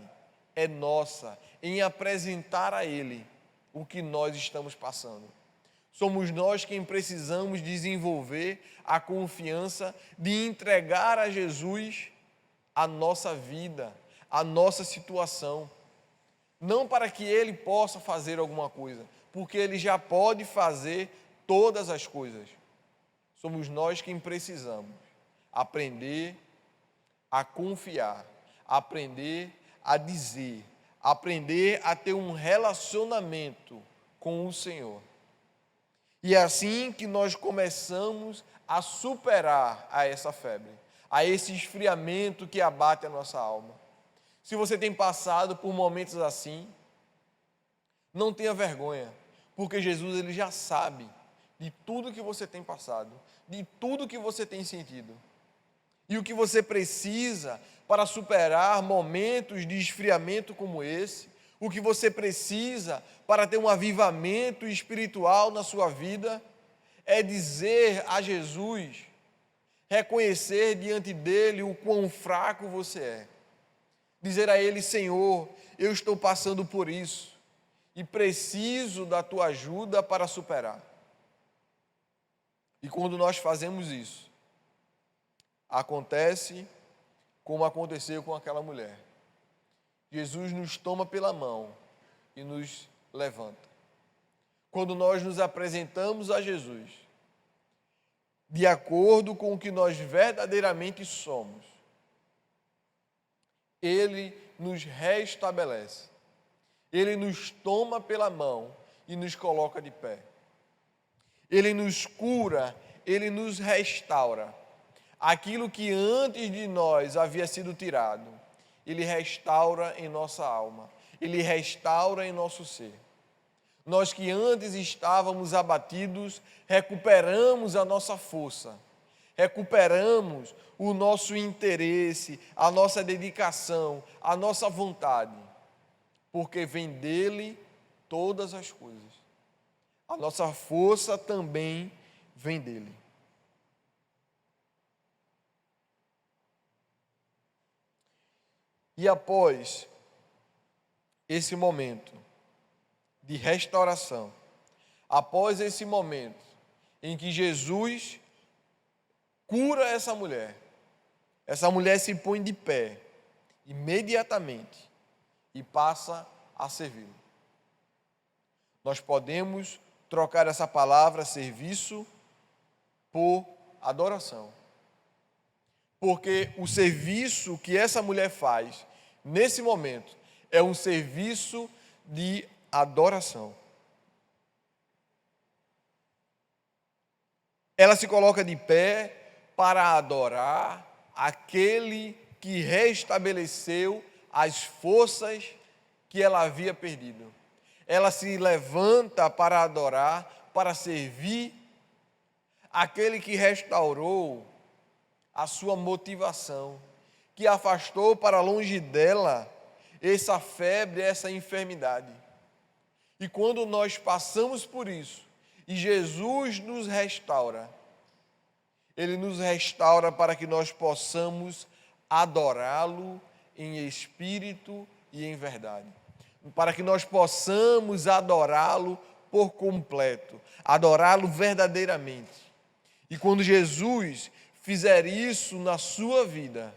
é nossa em apresentar a Ele o que nós estamos passando. Somos nós quem precisamos desenvolver a confiança de entregar a Jesus a nossa vida, a nossa situação. Não para que Ele possa fazer alguma coisa, porque Ele já pode fazer todas as coisas. Somos nós quem precisamos aprender a confiar, aprender a dizer, aprender a ter um relacionamento com o Senhor. E é assim que nós começamos a superar a essa febre, a esse esfriamento que abate a nossa alma. Se você tem passado por momentos assim, não tenha vergonha, porque Jesus ele já sabe de tudo que você tem passado, de tudo que você tem sentido. E o que você precisa para superar momentos de esfriamento como esse, o que você precisa para ter um avivamento espiritual na sua vida, é dizer a Jesus, reconhecer diante dele o quão fraco você é. Dizer a ele, Senhor, eu estou passando por isso e preciso da tua ajuda para superar. E quando nós fazemos isso, acontece como aconteceu com aquela mulher. Jesus nos toma pela mão e nos levanta. Quando nós nos apresentamos a Jesus, de acordo com o que nós verdadeiramente somos, Ele nos restabelece. Ele nos toma pela mão e nos coloca de pé. Ele nos cura, Ele nos restaura. Aquilo que antes de nós havia sido tirado, Ele restaura em nossa alma, Ele restaura em nosso ser. Nós que antes estávamos abatidos, recuperamos a nossa força, recuperamos o nosso interesse, a nossa dedicação, a nossa vontade, porque vem dele todas as coisas. A nossa força também vem dele. E após esse momento de restauração, após esse momento em que Jesus cura essa mulher se põe de pé imediatamente e passa a servi-lo. Nós podemos trocar essa palavra serviço por adoração. Porque o serviço que essa mulher faz nesse momento é um serviço de adoração. Ela se coloca de pé para adorar aquele que restabeleceu as forças que ela havia perdido. Ela se levanta para adorar, para servir aquele que restaurou a sua motivação, que afastou para longe dela essa febre, essa enfermidade. E quando nós passamos por isso, e Jesus nos restaura, Ele nos restaura para que nós possamos adorá-lo em espírito e em verdade. Para que nós possamos adorá-lo por completo, adorá-lo verdadeiramente. E quando Jesus fizer isso na sua vida,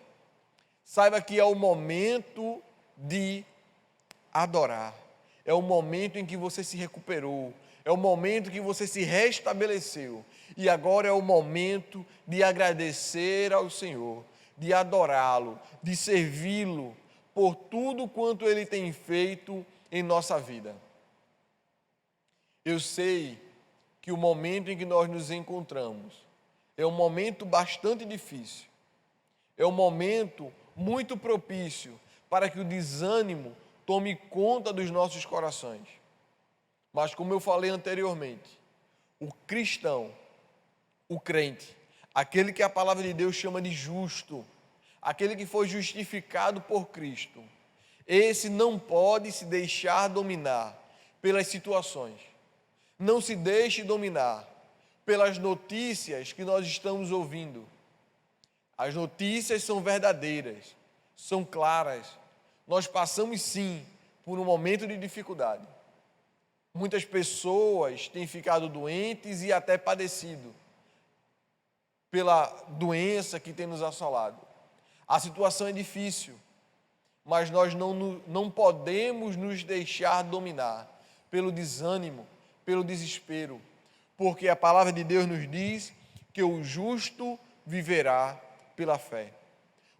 saiba que é o momento de adorar. É o momento em que você se recuperou. É o momento que você se restabeleceu. E agora é o momento de agradecer ao Senhor, de adorá-lo, de servi-lo por tudo quanto Ele tem feito em nossa vida. Eu sei que o momento em que nós nos encontramos é um momento bastante difícil. É um momento muito propício para que o desânimo tome conta dos nossos corações. Mas como eu falei anteriormente, o cristão, o crente, aquele que a palavra de Deus chama de justo, aquele que foi justificado por Cristo, esse não pode se deixar dominar pelas situações. Não se deixe dominar pelas notícias que nós estamos ouvindo. As notícias são verdadeiras, são claras. Nós passamos sim por um momento de dificuldade. Muitas pessoas têm ficado doentes e até padecido pela doença que tem nos assolado. A situação é difícil, mas nós não podemos nos deixar dominar pelo desânimo, pelo desespero, porque a palavra de Deus nos diz que o justo viverá pela fé.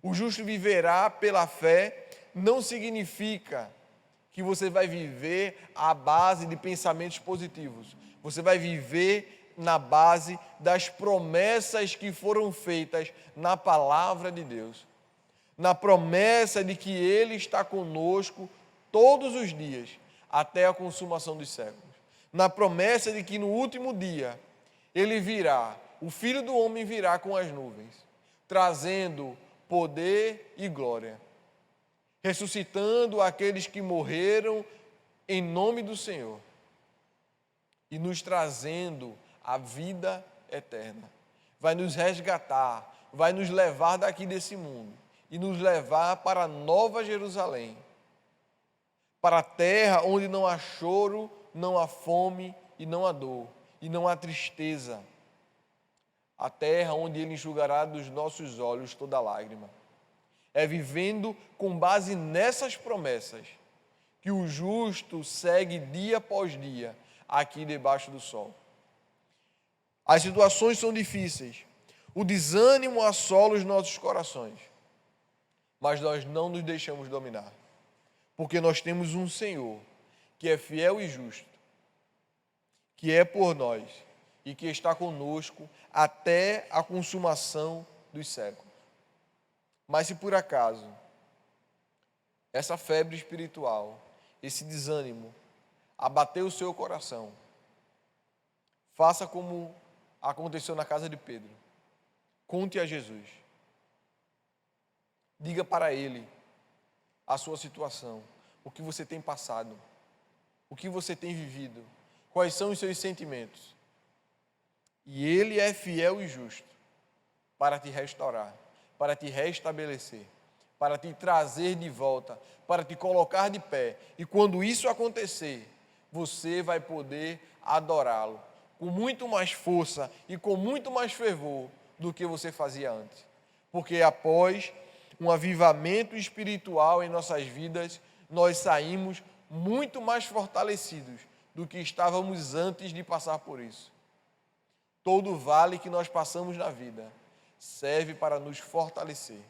O justo viverá pela fé não significa que você vai viver à base de pensamentos positivos. Você vai viver na base das promessas que foram feitas na palavra de Deus. Na promessa de que Ele está conosco todos os dias, até a consumação dos séculos. Na promessa de que no último dia, Ele virá, o Filho do Homem virá com as nuvens, trazendo poder e glória, ressuscitando aqueles que morreram em nome do Senhor e nos trazendo a vida eterna. Vai nos resgatar, vai nos levar daqui desse mundo e nos levar para a Nova Jerusalém, para a terra onde não há choro, não há fome e não há dor, e não há tristeza. A terra onde Ele enxugará dos nossos olhos toda lágrima. É vivendo com base nessas promessas que o justo segue dia após dia aqui debaixo do sol. As situações são difíceis, o desânimo assola os nossos corações, mas nós não nos deixamos dominar, porque nós temos um Senhor que é fiel e justo, que é por nós e que está conosco até a consumação dos séculos. Mas se por acaso essa febre espiritual, esse desânimo abateu o seu coração, faça como aconteceu na casa de Pedro. Conte a Jesus. Diga para Ele a sua situação, o que você tem passado, o que você tem vivido, quais são os seus sentimentos. E Ele é fiel e justo para te restaurar, para te restabelecer, para te trazer de volta, para te colocar de pé. E quando isso acontecer, você vai poder adorá-lo com muito mais força e com muito mais fervor do que você fazia antes. Porque após um avivamento espiritual em nossas vidas, nós saímos muito mais fortalecidos do que estávamos antes de passar por isso. Todo vale que nós passamos na vida serve para nos fortalecer.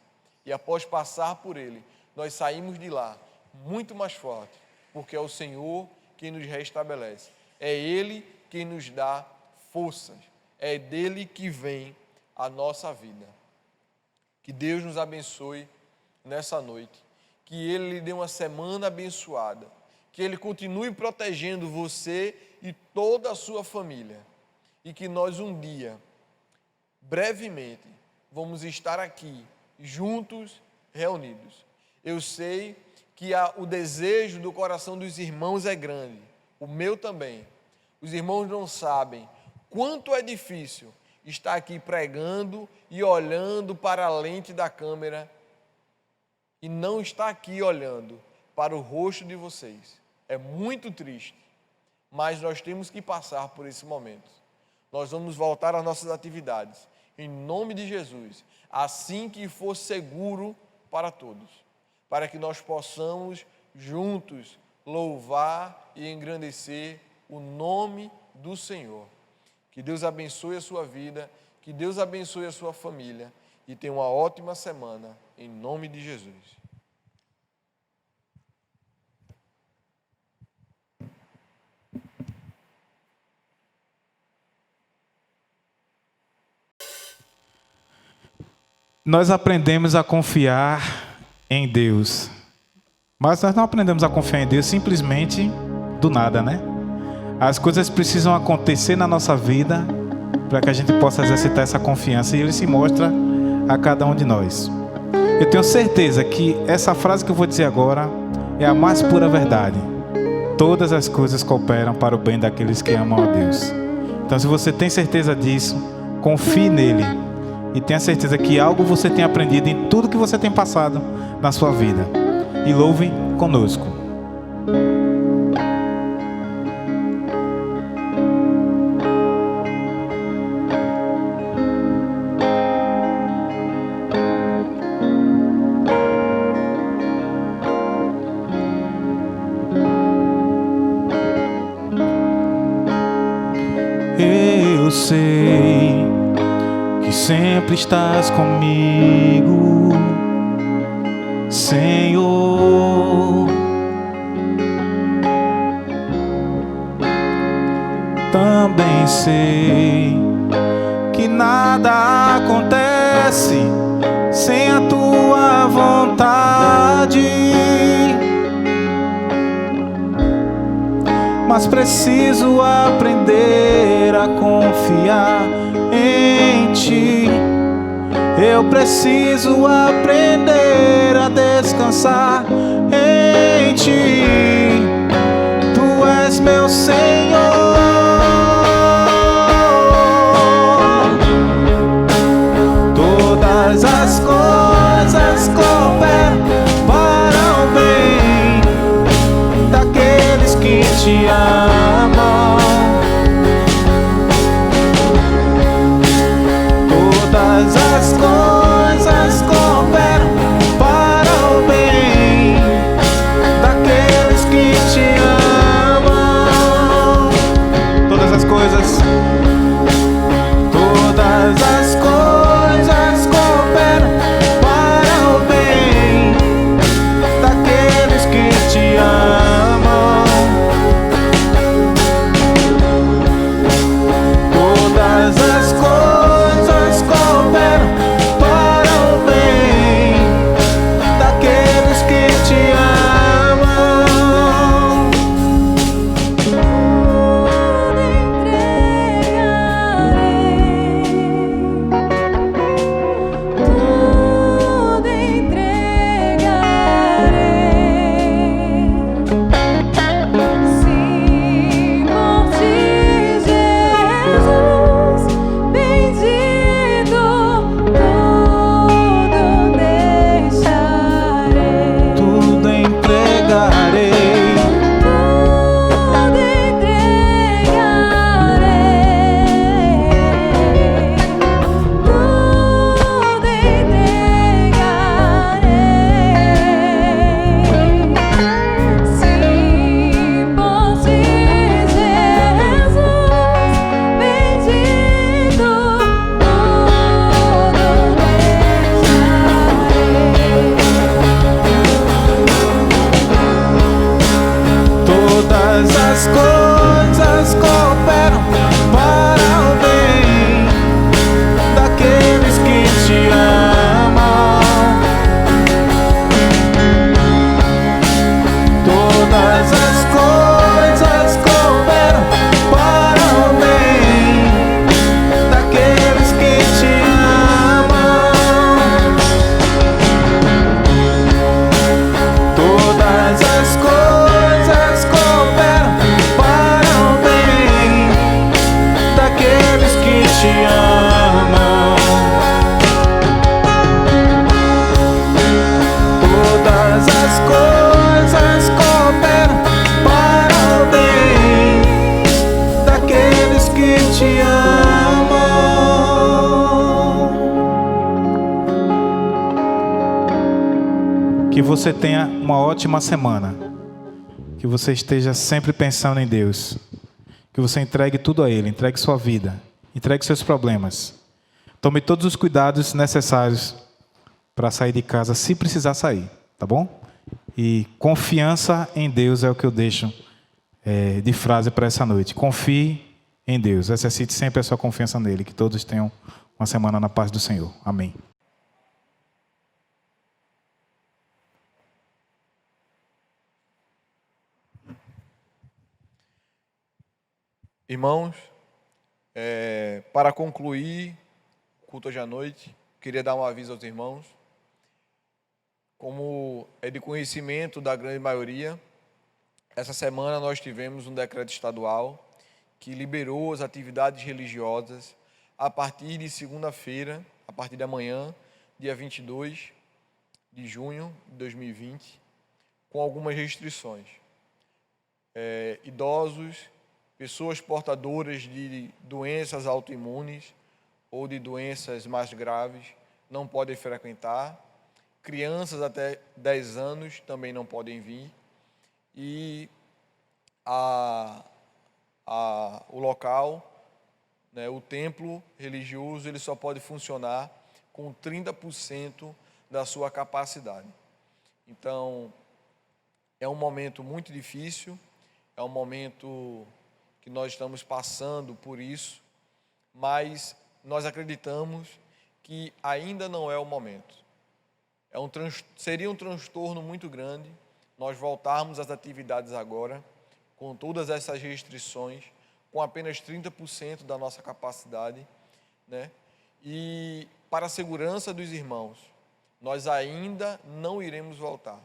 E após passar por ele, nós saímos de lá muito mais fortes, porque é o Senhor quem nos restabelece. É Ele quem nos dá forças. É dele que vem a nossa vida. Que Deus nos abençoe nessa noite. Que Ele lhe dê uma semana abençoada. Que Ele continue protegendo você e toda a sua família. E que nós um dia, brevemente, vamos estar aqui, juntos, reunidos. Eu sei que o desejo do coração dos irmãos é grande. O meu também. Os irmãos não sabem quanto é difícil estar aqui pregando e olhando para a lente da câmera e não estar aqui olhando para o rosto de vocês. É muito triste, mas nós temos que passar por esse momento. Nós vamos voltar às nossas atividades, em nome de Jesus, assim que for seguro para todos, para que nós possamos juntos louvar e engrandecer o nome do Senhor. Que Deus abençoe a sua vida, que Deus abençoe a sua família e tenha uma ótima semana, em nome de Jesus. Nós aprendemos a confiar em Deus, mas nós não aprendemos a confiar em Deus simplesmente do nada, né? As coisas precisam acontecer na nossa vida para que a gente possa exercitar essa confiança e Ele se mostra a cada um de nós. Eu tenho certeza que essa frase que eu vou dizer agora é a mais pura verdade. Todas as coisas cooperam para o bem daqueles que amam a Deus. Então, se você tem certeza disso, confie nele. E tenha certeza que algo você tem aprendido em tudo que você tem passado na sua vida. E louve conosco. Eu sei que sempre estás comigo, Senhor. Também sei que nada acontece sem a tua vontade, mas preciso aprender a confiar em Ti. Eu preciso aprender a descansar em Ti. Tu és meu Senhor. Todas as coisas cooperam para o bem daqueles que Te amam. Todas as coisas cooperam para o bem daqueles que Te amam. Todas as coisas cooperam para o bem Que você tenha uma ótima semana. Que você esteja sempre pensando em Deus. Que você entregue tudo a Ele, entregue sua vida, entregue seus problemas. Tome todos os cuidados necessários para sair de casa, se precisar sair, tá bom? E confiança em Deus é o que eu deixo de frase para essa noite. Confie em Deus, exercite sempre a sua confiança nele. Que todos tenham uma semana na paz do Senhor. Amém. Irmãos, para concluir o culto hoje à noite, queria dar um aviso aos irmãos. Como é de conhecimento da grande maioria, essa semana nós tivemos um decreto estadual que liberou as atividades religiosas a partir de segunda-feira, a partir de amanhã, dia 22 de junho de 2020, com algumas restrições. Idosos, pessoas portadoras de doenças autoimunes ou de doenças mais graves não podem frequentar. Crianças até 10 anos também não podem vir. E o local, né, o templo religioso, ele só pode funcionar com 30% da sua capacidade. Então, é um momento muito difícil, é um momento que nós estamos passando por isso, mas nós acreditamos que ainda não é o momento. Seria um transtorno muito grande nós voltarmos às atividades agora, com todas essas restrições, com apenas 30% da nossa capacidade, né? E para a segurança dos irmãos, nós ainda não iremos voltar.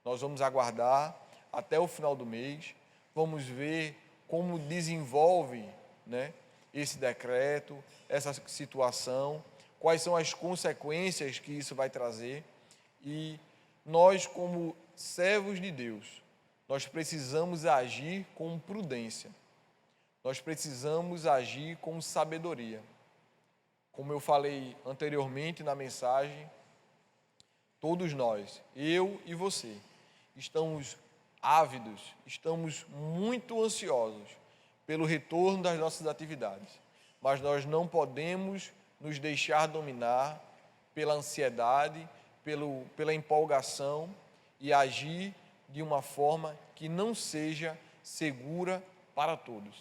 Nós vamos aguardar até o final do mês, vamos ver como desenvolve, né, esse decreto, essa situação, quais são as consequências que isso vai trazer. E nós, como servos de Deus, nós precisamos agir com prudência. Nós precisamos agir com sabedoria. Como eu falei anteriormente na mensagem, todos nós, eu e você, estamos ávidos, estamos muito ansiosos pelo retorno das nossas atividades, mas nós não podemos nos deixar dominar pela ansiedade, pela empolgação e agir de uma forma que não seja segura para todos.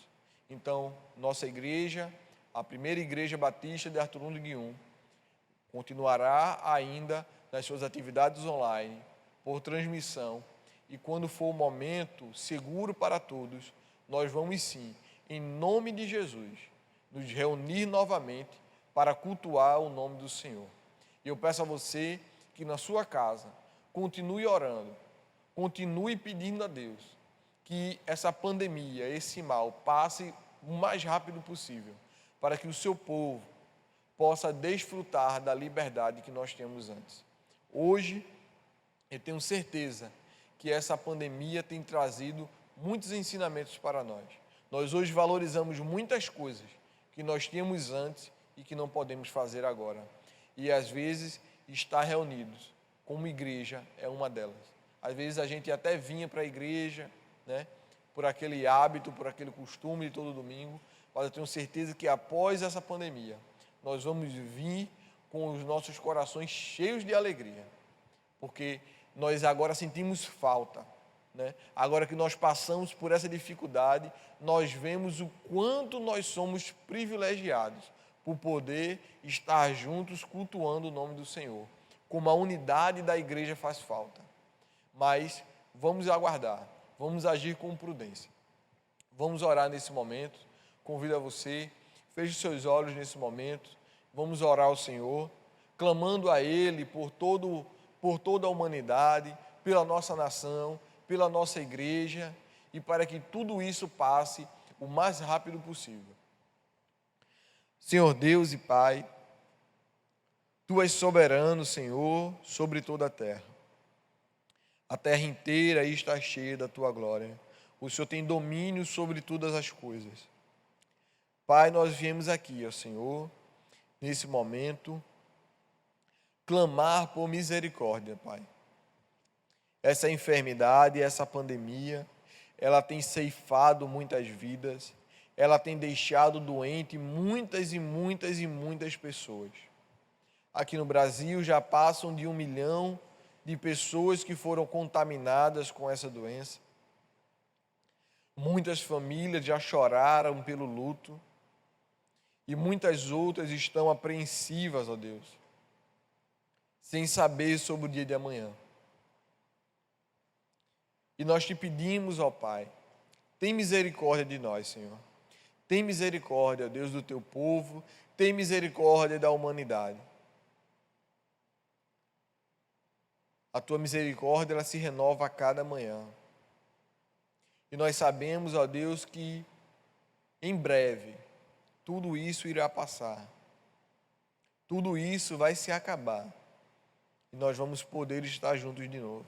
Então, nossa igreja, a primeira igreja batista de Artur de Guium, continuará ainda nas suas atividades online, por transmissão, e quando for o momento seguro para todos, nós vamos sim, em nome de Jesus, nos reunir novamente para cultuar o nome do Senhor. E eu peço a você que na sua casa continue orando, continue pedindo a Deus que essa pandemia, esse mal, passe o mais rápido possível, para que o seu povo possa desfrutar da liberdade que nós temos antes. Hoje, eu tenho certeza que essa pandemia tem trazido muitos ensinamentos para nós. Nós hoje valorizamos muitas coisas que nós tínhamos antes e que não podemos fazer agora. E às vezes, estar reunidos como igreja é uma delas. Às vezes a gente até vinha para a igreja, né, por aquele hábito, por aquele costume de todo domingo, mas eu tenho certeza que após essa pandemia, nós vamos vir com os nossos corações cheios de alegria, porque nós agora sentimos falta, né? Agora que nós passamos por essa dificuldade, nós vemos o quanto nós somos privilegiados por poder estar juntos cultuando o nome do Senhor. Como a unidade da igreja faz falta. Mas vamos aguardar, vamos agir com prudência. Vamos orar nesse momento. Convido a você, feche seus olhos nesse momento. Vamos orar ao Senhor, clamando a Ele por toda a humanidade, pela nossa nação, pela nossa igreja, e para que tudo isso passe o mais rápido possível. Senhor Deus e Pai, Tu és soberano, Senhor, sobre toda a terra. A terra inteira está cheia da Tua glória. O Senhor tem domínio sobre todas as coisas. Pai, nós viemos aqui, ó Senhor, nesse momento, clamar por misericórdia, Pai. Essa enfermidade, essa pandemia, ela tem ceifado muitas vidas, ela tem deixado doente muitas e muitas e muitas pessoas. Aqui no Brasil já passam de 1 milhão de pessoas que foram contaminadas com essa doença. Muitas famílias já choraram pelo luto e muitas outras estão apreensivas, ó Deus, sem saber sobre o dia de amanhã. E nós te pedimos, ó Pai, tem misericórdia de nós, Senhor. Tem misericórdia, ó Deus, do teu povo, tem misericórdia da humanidade. A tua misericórdia, ela se renova a cada manhã. E nós sabemos, ó Deus, que em breve tudo isso irá passar. Tudo isso vai se acabar. E nós vamos poder estar juntos de novo.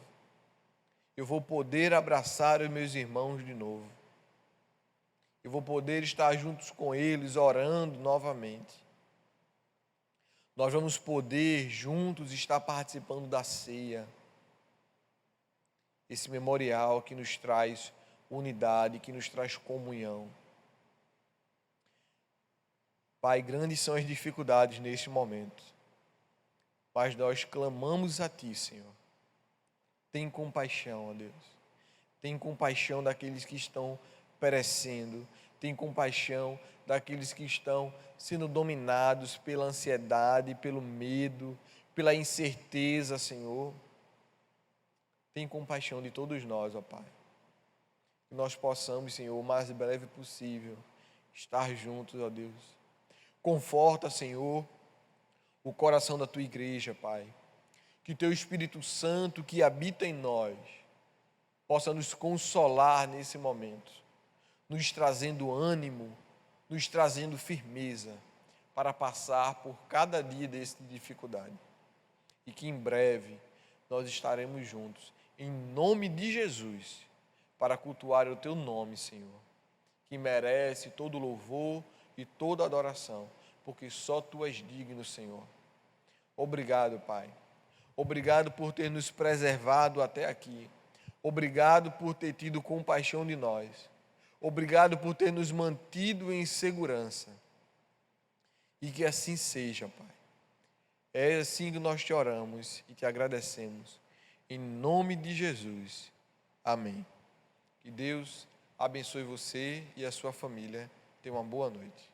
Eu vou poder abraçar os meus irmãos de novo. Eu vou poder estar juntos com eles, orando novamente. Nós vamos poder juntos estar participando da ceia. Esse memorial que nos traz unidade, que nos traz comunhão. Pai, grandes são as dificuldades neste momento, mas nós clamamos a Ti, Senhor. Tem compaixão, ó Deus. Tem compaixão daqueles que estão perecendo. Tem compaixão daqueles que estão sendo dominados pela ansiedade, pelo medo, pela incerteza, Senhor. Tem compaixão de todos nós, ó Pai. Que nós possamos, Senhor, o mais breve possível, estar juntos, ó Deus. Conforta, Senhor, o coração da Tua igreja, Pai. Que Teu Espírito Santo que habita em nós possa nos consolar nesse momento, nos trazendo ânimo, nos trazendo firmeza para passar por cada dia dessa dificuldade. E que em breve nós estaremos juntos, em nome de Jesus, para cultuar o Teu nome, Senhor, que merece todo louvor e toda adoração, porque só Tu és digno, Senhor. Obrigado, Pai. Obrigado por ter nos preservado até aqui. Obrigado por ter tido compaixão de nós. Obrigado por ter nos mantido em segurança. E que assim seja, Pai. É assim que nós te oramos e te agradecemos. Em nome de Jesus. Amém. Que Deus abençoe você e a sua família. Tenha uma boa noite.